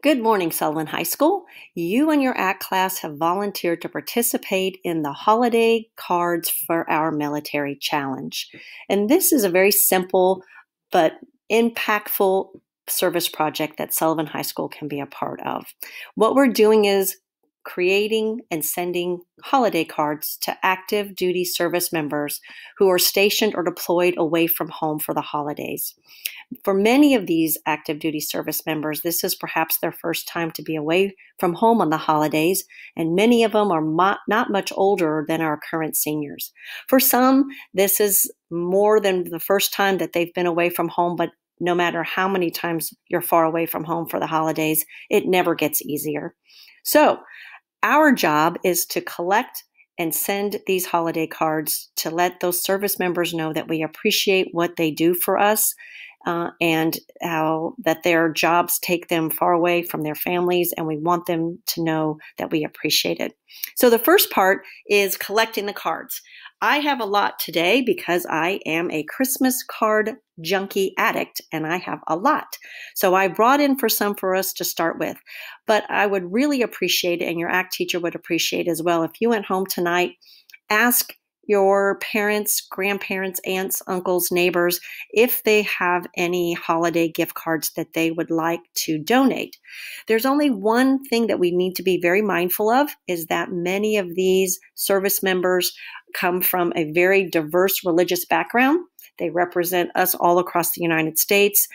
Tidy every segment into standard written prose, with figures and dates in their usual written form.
Good morning, Sullivan High School. You and your ACT class have volunteered to participate in the holiday cards for our military challenge. And this is a very simple but impactful service project that Sullivan High School can be a part of. What we're doing is creating and sending holiday cards to active duty service members who are stationed or deployed away from home for the holidays. For many of these active duty service members, this is perhaps their first time to be away from home on the holidays, and many of them are not much older than our current seniors. For some, this is more than the first time that they've been away from home, but no matter how many times you're far away from home for the holidays, it never gets easier. So, our job is to collect and send these holiday cards to let those service members know that we appreciate what they do for us and how that their jobs take them far away from their families, and we want them to know that we appreciate it. So the first part is collecting the cards. I have a lot today because I am a Christmas card junkie addict and I have a lot. So I brought in some for us to start with. But I would really appreciate it, and your ACT teacher would appreciate as well, if you went home tonight, ask your parents, grandparents, aunts, uncles, neighbors, if they have any holiday gift cards that they would like to donate. There's only one thing that we need to be very mindful of, is that many of these service members come from a very diverse religious background. They represent us all across the United States.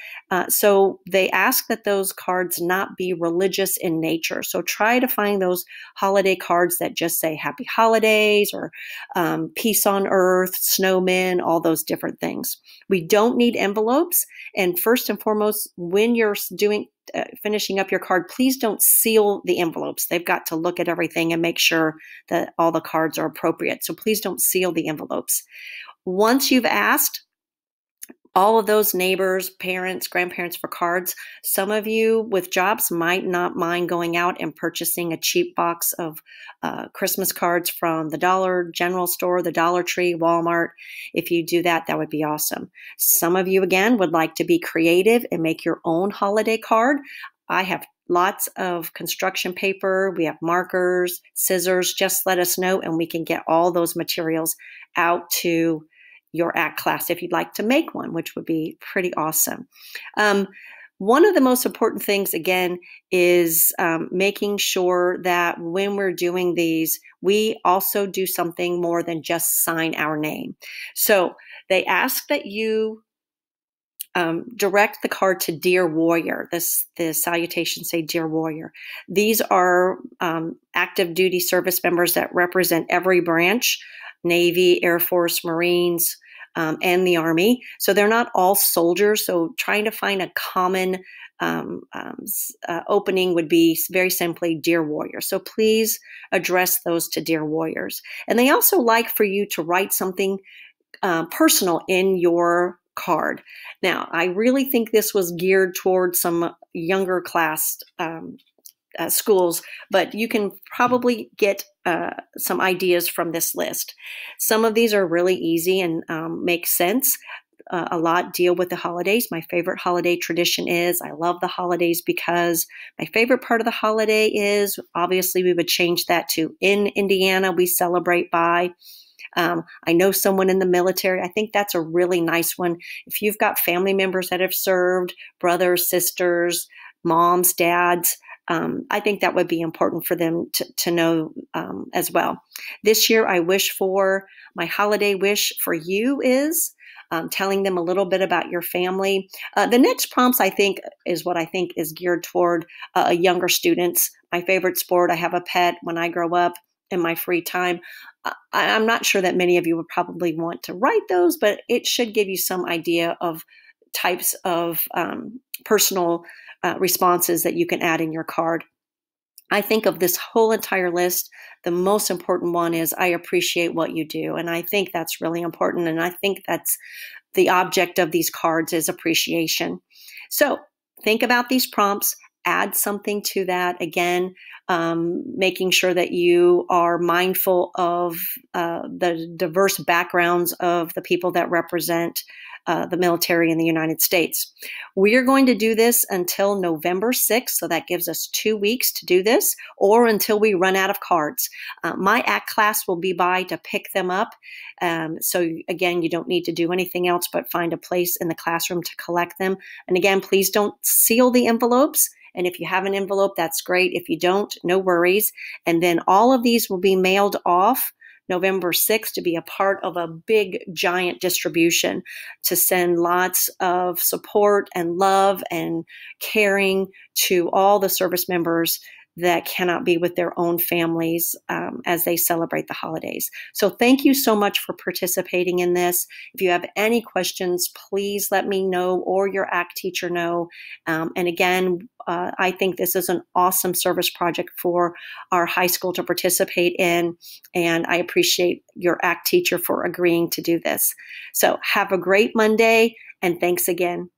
So they ask that those cards not be religious in nature. So try to find those holiday cards that just say Happy Holidays or Peace on Earth, Snowmen, all those different things. We don't need envelopes. And first and foremost, when you're finishing up your card, please don't seal the envelopes. They've got to look at everything and make sure that all the cards are appropriate. So please don't seal the envelopes. Once you've asked all of those neighbors, parents, grandparents for cards, some of you with jobs might not mind going out and purchasing a cheap box of Christmas cards from the Dollar General store, the Dollar Tree, Walmart. If you do that, that would be awesome. Some of you, again, would like to be creative and make your own holiday card. I have lots of construction paper. We have markers, scissors. Just let us know and we can get all those materials out to your ACT class if you'd like to make one, which would be pretty awesome. One of the most important things, again, is making sure that when we're doing these, we also do something more than just sign our name. So they ask that you direct the card to Dear Warrior. The salutations say Dear Warrior. These are active duty service members that represent every branch: Navy, Air Force, Marines, and the Army. So they're not all soldiers. So trying to find a common opening would be very simply Dear Warrior. So please address those to Dear Warriors. And they also like for you to write something personal in your card. Now, I really think this was geared towards some younger class schools, but you can probably get some ideas from this list. Some of these are really easy and make sense. A lot deal with the holidays. My favorite holiday tradition is, I love the holidays because my favorite part of the holiday is, obviously we would change that to, in Indiana, we celebrate by. I know someone in the military. I think that's a really nice one. If you've got family members that have served, brothers, sisters, moms, dads, I think that would be important for them to know as well. This year, my holiday wish for you is telling them a little bit about your family. The next prompts, I think, is what I think is geared toward younger students. My favorite sport, I have a pet. When I grow up in my free time, I'm not sure that many of you would probably want to write those, but it should give you some idea of types of personal responses that you can add in your card. I think of this whole entire list, the most important one is, I appreciate what you do. And I think that's really important. And I think that's the object of these cards, is appreciation. So think about these prompts, add something to that. Again, making sure that you are mindful of the diverse backgrounds of the people that represent the military in the United States. We are going to do this until November 6th, so that gives us 2 weeks to do this, or until we run out of cards. My ACT class will be by to pick them up. So again, you don't need to do anything else but find a place in the classroom to collect them. And again, please don't seal the envelopes. And if you have an envelope, that's great. If you don't, no worries. And then all of these will be mailed off November 6th to be a part of a big, giant distribution to send lots of support and love and caring to all the service members that cannot be with their own families as they celebrate the holidays. So thank you so much for participating in this. If you have any questions, please let me know or your ACT teacher know. And again, I think this is an awesome service project for our high school to participate in, and I appreciate your ACT teacher for agreeing to do this. So have a great Monday, and thanks again.